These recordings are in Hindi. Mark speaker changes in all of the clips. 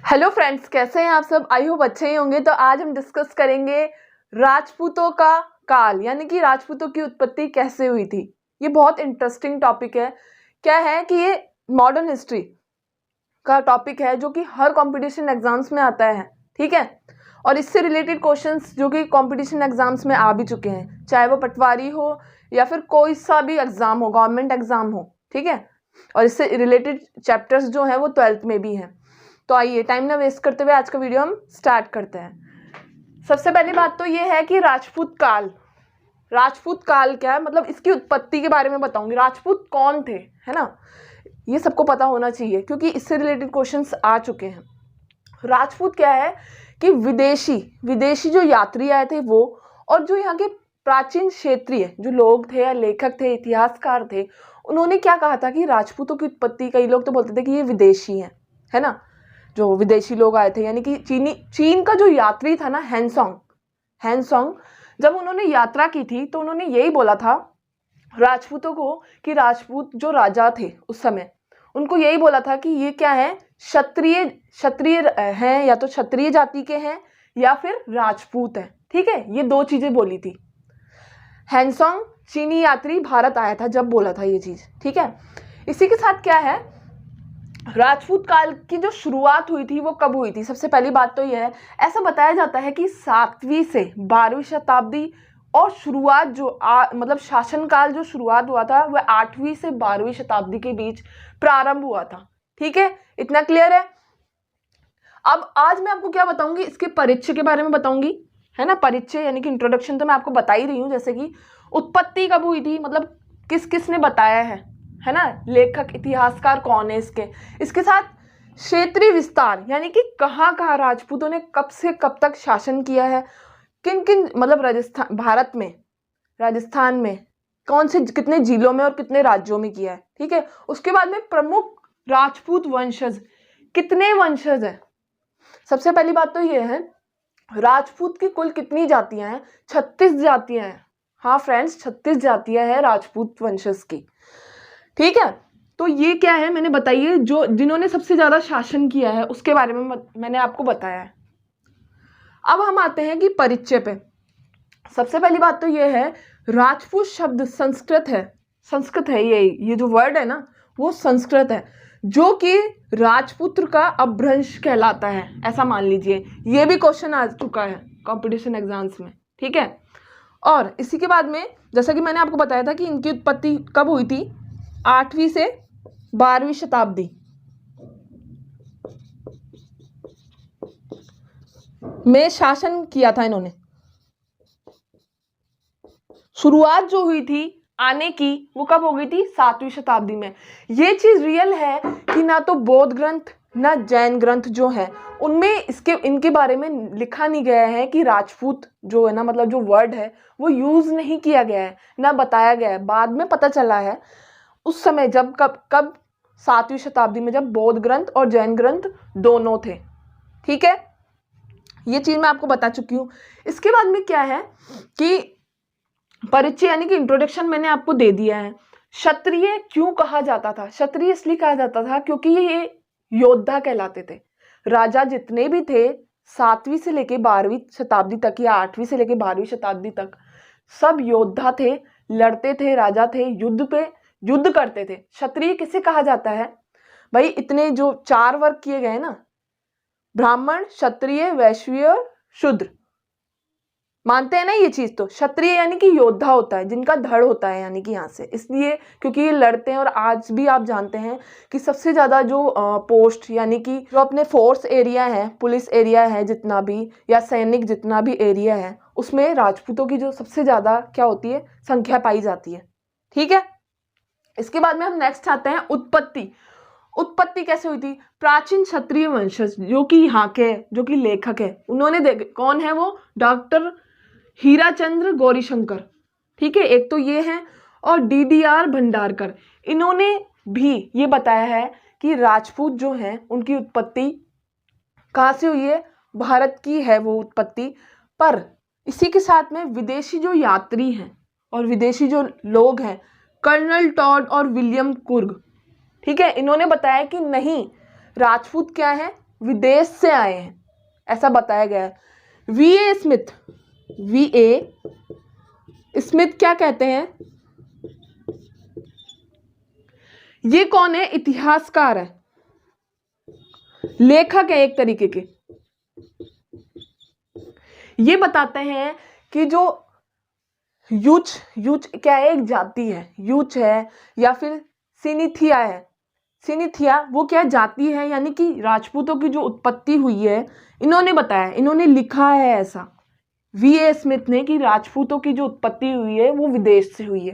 Speaker 1: हेलो फ्रेंड्स, कैसे हैं आप सब। आई होप अच्छे ही होंगे। तो आज हम डिस्कस करेंगे राजपूतों का काल, यानी कि राजपूतों की उत्पत्ति कैसे हुई थी। ये बहुत इंटरेस्टिंग टॉपिक है। क्या है कि ये मॉडर्न हिस्ट्री का टॉपिक है जो कि हर कंपटीशन एग्जाम्स में आता है, ठीक है। और इससे रिलेटेड क्वेश्चंस जो कि कंपटीशन एग्जाम्स में आ भी चुके हैं, चाहे वो पटवारी हो या फिर कोई सा भी एग्जाम हो, गवर्नमेंट एग्जाम हो, ठीक है। और इससे रिलेटेड चैप्टर्स जो हैं वो 12th में भी हैं। तो आइए टाइम ना वेस्ट करते हुए आज का वीडियो हम स्टार्ट करते हैं। सबसे पहली बात तो ये है कि राजपूत काल क्या है, मतलब इसकी उत्पत्ति के बारे में बताऊंगी। राजपूत कौन थे, है ना, ये सबको पता होना चाहिए क्योंकि इससे रिलेटेड क्वेश्चंस आ चुके हैं। राजपूत क्या है कि विदेशी जो यात्री आए थे वो, और जो यहाँ के प्राचीन क्षेत्रीय जो लोग थे या लेखक थे, इतिहासकार थे, उन्होंने क्या कहा था कि राजपूतों की उत्पत्ति, कई लोग तो बोलते थे कि ये विदेशी हैं, है ना, जो विदेशी लोग आए थे, यानी कि चीन का जो यात्री था ना, हैंसोंग, जब उन्होंने यात्रा की थी तो उन्होंने यही बोला था राजपूतों को कि राजपूत जो राजा थे उस समय, उनको यही बोला था कि ये क्या है, क्षत्रिय हैं, या तो क्षत्रिय जाति के हैं या फिर राजपूत हैं, ठीक है। ये दो चीजें बोली थी। हैंसोंग चीनी यात्री भारत आया था जब बोला था ये चीज, ठीक है। इसी के साथ क्या है, राजपूत काल की जो शुरुआत हुई थी वो कब हुई थी। सबसे पहली बात तो यह है, ऐसा बताया जाता है कि 7वीं से 12वीं शताब्दी, और शुरुआत जो मतलब शासनकाल जो शुरुआत हुआ था वह 8वीं से 12वीं शताब्दी के बीच प्रारंभ हुआ था, ठीक है। इतना क्लियर है। अब आज मैं आपको क्या बताऊंगी, इसके परिचय के बारे में बताऊंगी, है ना। परिचय यानी कि इंट्रोडक्शन तो मैं आपको बता ही रही हूँ, जैसे कि उत्पत्ति कब हुई थी, मतलब किस किस ने बताया है ना, लेखक इतिहासकार कौन है इसके साथ क्षेत्रीय विस्तार, यानी कि कहाँ कहाँ राजपूतों ने कब से कब तक शासन किया है, किन किन, मतलब राजस्थान में कौन से कितने जिलों में और कितने राज्यों में किया है, ठीक है। उसके बाद में प्रमुख राजपूत वंशज, कितने वंशज है। सबसे पहली बात तो यह है, राजपूत की कुल कितनी जातियां हैं, 36 जातियां हैं। हाँ फ्रेंड्स, 36 जातियां हैं राजपूत वंशज की, ठीक है। तो ये क्या है, मैंने बताइए जो जिन्होंने सबसे ज्यादा शासन किया है उसके बारे में मैंने आपको बताया है। अब हम आते हैं कि परिचय पे। सबसे पहली बात तो ये है, राजपूत शब्द संस्कृत है ये जो वर्ड है ना वो संस्कृत है, जो कि राजपुत्र का अपभ्रंश कहलाता है, ऐसा मान लीजिए। ये भी क्वेश्चन आ चुका है कंपटीशन एग्जाम्स में, ठीक है। और इसी के बाद में जैसा कि मैंने आपको बताया था कि इनकी उत्पत्ति कब हुई थी, 8वीं से 12वीं शताब्दी में शासन किया था इन्होंने। शुरुआत जो हुई थी आने की वो कब हो गई थी, 7वीं शताब्दी में। ये चीज रियल है कि ना तो बौद्ध ग्रंथ ना जैन ग्रंथ जो है उनमें इनके बारे में लिखा नहीं गया है कि राजपूत जो है ना, मतलब जो वर्ड है वो यूज नहीं किया गया है, ना बताया गया है। बाद में पता चला है उस समय जब कब 7वीं शताब्दी में, जब बौद्ध ग्रंथ और जैन ग्रंथ दोनों थे, ठीक है। ये चीज मैं आपको बता चुकी हूँ। इसके बाद में क्या है कि परिचय यानी कि इंट्रोडक्शन मैंने आपको दे दिया है। क्षत्रिय क्यों कहा जाता था, क्षत्रिय इसलिए कहा जाता था क्योंकि ये योद्धा कहलाते थे। राजा जितने भी थे 7वीं से लेके 12वीं शताब्दी तक, या 8वीं से लेके 12वीं शताब्दी तक, सब योद्धा थे, लड़ते थे, राजा थे, युद्ध करते थे। क्षत्रिय किसे कहा जाता है भाई, इतने जो 4 वर्ग किए गए ना, ब्राह्मण, क्षत्रिय, वैश्य, शूद्र, मानते हैं ना ये चीज। तो क्षत्रिय यानी कि योद्धा होता है, जिनका धड़ होता है, यानी कि यहाँ से इसलिए क्योंकि ये लड़ते हैं। और आज भी आप जानते हैं कि सबसे ज्यादा जो पोस्ट, यानी कि जो अपने फोर्स एरिया है, पुलिस एरिया है जितना भी, या सैनिक जितना भी एरिया है, उसमें राजपूतों की जो सबसे ज्यादा क्या होती है, संख्या पाई जाती है, ठीक है। इसके बाद में हम नेक्स्ट आते हैं उत्पत्ति कैसे हुई थी। प्राचीन क्षत्रिय वंशज जो कि यहाँ के, जो कि लेखक है, उन्होंने कौन है वो, डॉक्टर हीराचंद्र गौरीशंकर, ठीक है, एक तो ये है, और DDR भंडारकर, इन्होंने भी ये बताया है कि राजपूत जो हैं उनकी उत्पत्ति कहाँ से हुई है, भारत की है वो उत्पत्ति। पर इसी के साथ में विदेशी जो यात्री हैं और विदेशी जो लोग हैं, कर्नल टॉड और विलियम कुर्ग, ठीक है, इन्होंने बताया कि नहीं, राजपूत क्या है, विदेश से आए हैं, ऐसा बताया गया है। वी.ए. स्मिथ क्या कहते हैं? ये कौन है? इतिहासकार है, लेखक है एक तरीके के। ये बताते हैं कि जो यूच क्या है? एक जाति है, यूच है या फिर सिनिथिया है। सिनिथिया वो क्या जाति है, यानी कि राजपूतों की जो उत्पत्ति हुई है, इन्होंने बताया, इन्होंने लिखा है ऐसा वी.ए. स्मिथ ने कि राजपूतों की जो उत्पत्ति हुई है वो विदेश से हुई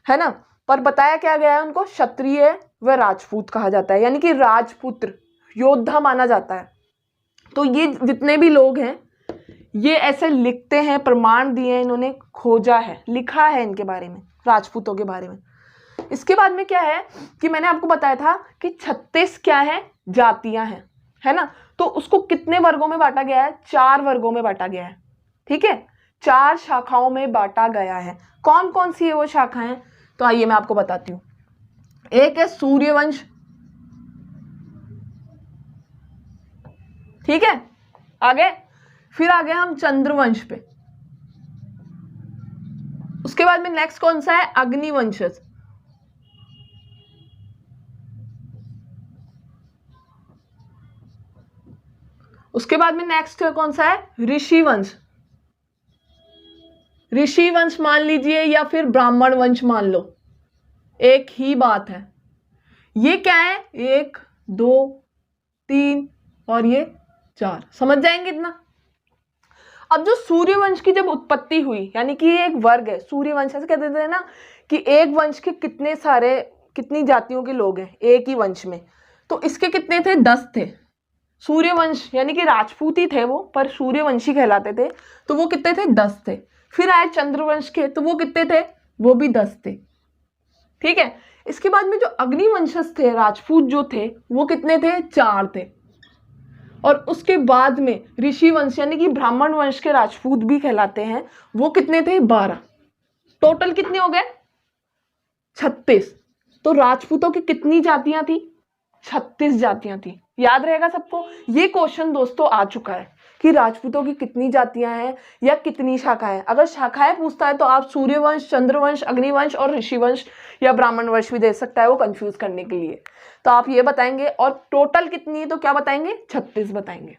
Speaker 1: है ना। पर बताया क्या गया है? उनको क्षत्रिय व राजपूत कहा जाता है, यानी कि राजपुत्र योद्धा माना जाता है। तो ये जितने भी लोग हैं ये ऐसे लिखते हैं, प्रमाण दिए हैं, इन्होंने खोजा है, लिखा है इनके बारे में, राजपूतों के बारे में। इसके बाद में क्या है कि मैंने आपको बताया था कि 36 क्या है? जातियां हैं, है ना। तो उसको कितने वर्गों में बांटा गया है? 4 वर्गों में बांटा गया है, ठीक है, 4 शाखाओं में बांटा गया है। कौन कौन सी है वो शाखाएं? तो आइए मैं आपको बताती हूँ। एक है सूर्यवंश, ठीक है, आगे फिर आ गए हम चंद्रवंश पे। उसके बाद में नेक्स्ट कौन सा है? अग्निवंश। उसके बाद में नेक्स्ट कौन सा है? ऋषिवंश। ऋषिवंश मान लीजिए या फिर ब्राह्मण वंश मान लो, एक ही बात है। ये क्या है? 1 2 3 और ये 4, समझ जाएंगे इतना। अब जो सूर्यवंश की जब उत्पत्ति हुई, यानी कि ये एक वर्ग है, सूर्यवंश ऐसे कहते थे ना कि एक वंश के कितनी जातियों के लोग हैं एक ही वंश में। तो इसके कितने थे? 10 थे। सूर्यवंश यानी कि राजपूत ही थे वो, पर सूर्यवंशी कहलाते थे, तो वो कितने थे? 10 थे। फिर आए चंद्रवंश के, तो वो कितने थे? वो भी 10 थे, ठीक है। इसके बाद में जो अग्निवंशज थे, राजपूत जो थे, वो कितने थे? 4 थे। और उसके बाद में ऋषि वंश यानी कि ब्राह्मण वंश के राजपूत भी कहलाते हैं, वो कितने थे? 12। टोटल कितने हो गए? 36। तो राजपूतों की कितनी जातियां थी? 36 जातियां थी। याद रहेगा सबको? ये क्वेश्चन दोस्तों आ चुका है कि राजपूतों की कितनी जातियां हैं या कितनी शाखाएं। अगर शाखाएं पूछता है तो आप सूर्यवंश, चंद्रवंश, अग्निवंश और ऋषिवंश या ब्राह्मण वंश भी दे सकता है वो कंफ्यूज करने के लिए। तो आप ये बताएंगे, और टोटल कितनी है तो क्या बताएंगे? 36 बताएंगे,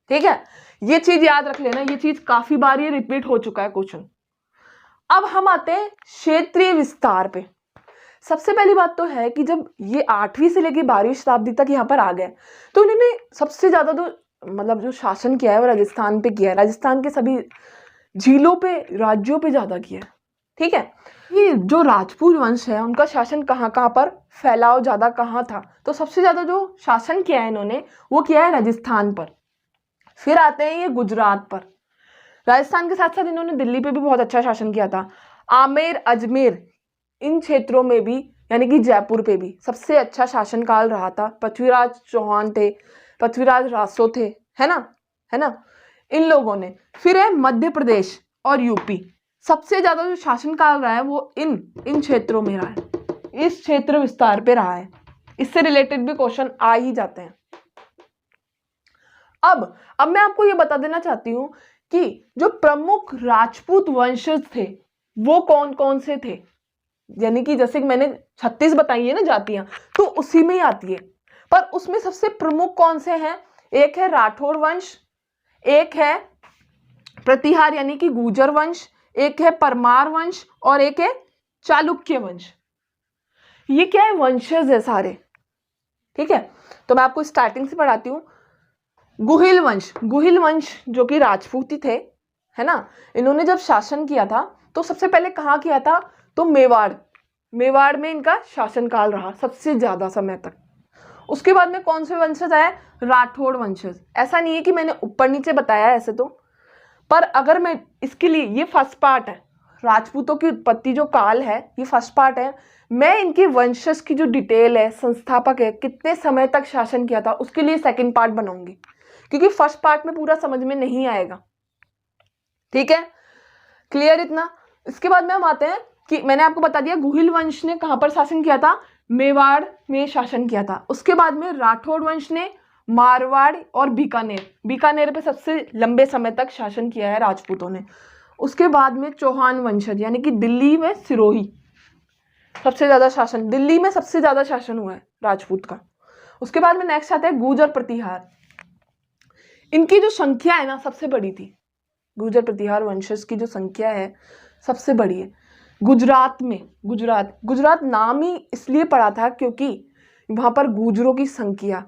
Speaker 1: ठीक है। ये चीज याद रख लेना, ये चीज काफी बार ये रिपीट हो चुका है क्वेश्चन। अब हम आते हैं क्षेत्रीय विस्तार पे। सबसे पहली बात तो है कि जब ये 8वीं से लेकर 12वीं शताब्दी तक यहाँ पर आ गए, तो उन्होंने सबसे ज्यादा तो मतलब जो शासन किया है वो राजस्थान पे किया है। राजस्थान के सभी झीलों पे, राज्यों पे ज्यादा किया है, ठीक है। ये जो राजपूत वंश है उनका शासन कहाँ कहाँ पर फैलाव ज्यादा कहाँ था? तो सबसे ज्यादा जो शासन किया है इन्होंने वो किया है राजस्थान पर। फिर आते हैं ये गुजरात पर। राजस्थान के साथ साथ इन्होंने दिल्ली पे भी बहुत अच्छा शासन किया था। आमेर, अजमेर, इन क्षेत्रों में भी, यानी कि जयपुर पे भी सबसे अच्छा शासनकाल रहा था। पृथ्वीराज चौहान थे, पृथ्वीराज रासो थे, है ना, इन लोगों ने। फिर है मध्य प्रदेश और यूपी। सबसे ज्यादा जो शासनकाल रहा है वो इन क्षेत्रों में रहा है, इस क्षेत्र विस्तार पे रहा है। इससे रिलेटेड भी क्वेश्चन आ ही जाते हैं। अब मैं आपको ये बता देना चाहती हूँ कि जो प्रमुख राजपूत वंशज थे वो कौन कौन से थे। यानी कि जैसे कि मैंने 36 बताई है ना जातियां, तो उसी में ही आती है, पर उसमें सबसे प्रमुख कौन से हैं? एक है राठौर वंश, एक है प्रतिहार यानी कि गुर्जर वंश, एक है परमार वंश और एक है चालुक्य वंश। ये क्या है? वंशज है सारे, ठीक है। तो मैं आपको स्टार्टिंग से पढ़ाती हूँ। गुहिल वंश जो कि राजपूती थे, है ना, इन्होंने जब शासन किया था तो सबसे पहले कहाँ किया था? तो मेवाड़ में इनका शासनकाल रहा सबसे ज्यादा समय तक। उसके बाद में कौन से वंशज आए? राठौड़ वंशज। ऐसा नहीं है कि मैंने ऊपर नीचे बताया है ऐसे तो, पर अगर मैं इसके लिए, ये फर्स्ट पार्ट है, राजपूतों की उत्पत्ति जो काल है ये फर्स्ट पार्ट है। मैं इनके वंशज की जो डिटेल है, संस्थापक है, कितने समय तक शासन किया था, उसके लिए सेकंड पार्ट बनाऊंगी, क्योंकि फर्स्ट पार्ट में पूरा समझ में नहीं आएगा, ठीक है। क्लियर इतना? इसके बाद में हम आते हैं कि मैंने आपको बता दिया गुहिल वंश ने कहां पर शासन किया था? मेवाड़ में शासन किया था। उसके बाद में राठौड़ वंश ने मारवाड़ और बीकानेर। बीकानेर पे सबसे लंबे समय तक शासन किया है राजपूतों ने। उसके बाद में चौहान वंशज यानी कि दिल्ली में सिरोही, सबसे ज्यादा शासन, दिल्ली में सबसे ज्यादा शासन हुआ है राजपूत का। उसके बाद में नेक्स्ट आता है गुर्जर प्रतिहार। इनकी जो संख्या है ना सबसे बड़ी थी, गुर्जर प्रतिहार वंशज की जो संख्या है सबसे बड़ी है गुजरात में। गुजरात नाम ही इसलिए पड़ा था क्योंकि वहां पर गुर्जरों की संख्या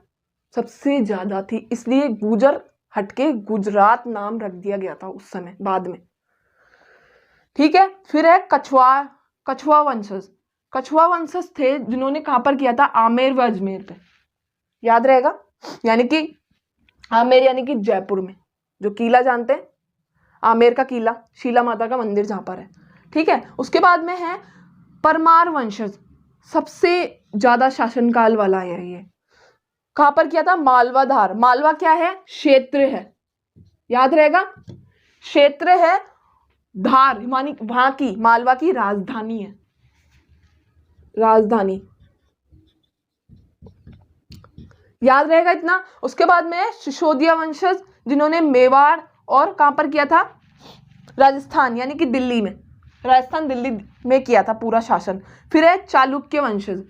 Speaker 1: सबसे ज्यादा थी, इसलिए गुर्जर हटके गुजरात नाम रख दिया गया था उस समय बाद में। ठीक है, फिर है कछुआ वंशज। कछुआ वंशज थे जिन्होंने कहां पर किया था, आमेर व अजमेर पे, याद रहेगा, यानी कि आमेर यानी कि जयपुर में, जो किला जानते हैं आमेर का किला, शीला माता का मंदिर जहां पर है। ठीक है, उसके बाद में है परमार वंशज, सबसे ज्यादा शासनकाल वाला है ये। कहां पर किया था, मालवा धार। मालवा क्या है, क्षेत्र है, याद रहेगा, क्षेत्र है। धार मानी वहां की, मालवा की राजधानी है, राजधानी, याद रहेगा इतना। उसके बाद में सिसोदिया वंशज जिन्होंने मेवाड़ और कहां पर किया था, राजस्थान यानी कि दिल्ली में, राजस्थान दिल्ली में किया था पूरा शासन। फिर है चालुक्य वंशज।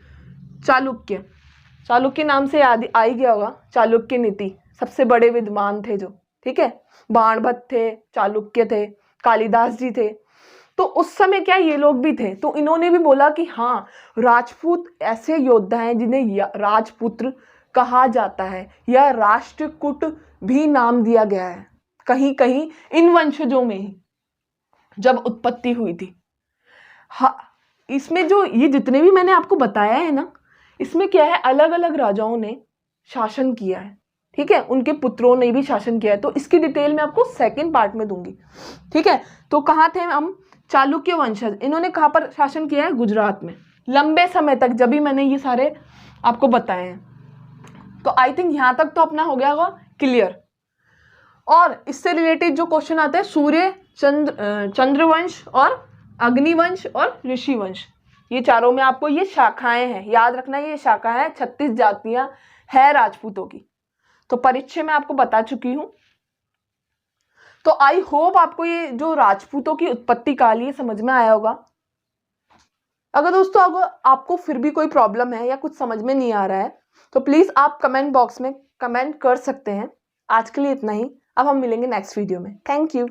Speaker 1: चालुक्य नाम से याद आ ही गया होगा, चालुक्य नीति, सबसे बड़े विद्वान थे जो, ठीक है, बाणभट्ट थे, चालुक्य थे, कालिदास जी थे। तो उस समय क्या ये लोग भी थे, तो इन्होंने भी बोला कि हाँ, राजपूत ऐसे योद्धा हैं जिन्हें राजपुत्र कहा जाता है, या राष्ट्रकूट भी नाम दिया गया है कहीं कहीं इन वंशजों में ही जब उत्पत्ति हुई थी। हाँ, इसमें जो ये जितने भी मैंने आपको बताया है ना, इसमें क्या है, अलग अलग राजाओं ने शासन किया है, ठीक है, उनके पुत्रों ने भी शासन किया है। तो इसकी डिटेल मैं आपको सेकंड पार्ट में दूंगी। ठीक है, तो कहाँ थे हम, चालुक्य वंशज, इन्होंने कहाँ पर शासन किया है, गुजरात में, लंबे समय तक, जब भी मैंने ये सारे आपको बताए हैं। तो आई थिंक यहां तक तो अपना हो गया होगा क्लियर। और इससे रिलेटेड जो क्वेश्चन आते हैं, सूर्य चंद्रवंश और अग्निवंश और ऋषिवंश, ये चारों में आपको ये शाखाएं हैं, याद रखना, ये शाखा है, 36 जातियां है राजपूतों की। तो परिचय में आपको बता चुकी हूं। तो आई होप आपको ये जो राजपूतों की उत्पत्ति काल ये समझ में आया होगा। अगर दोस्तों अगर आपको फिर भी कोई प्रॉब्लम है या कुछ समझ में नहीं आ रहा है तो प्लीज आप कमेंट बॉक्स में कमेंट कर सकते हैं। आज के लिए इतना ही, अब हम मिलेंगे नेक्स्ट वीडियो में। Thank you.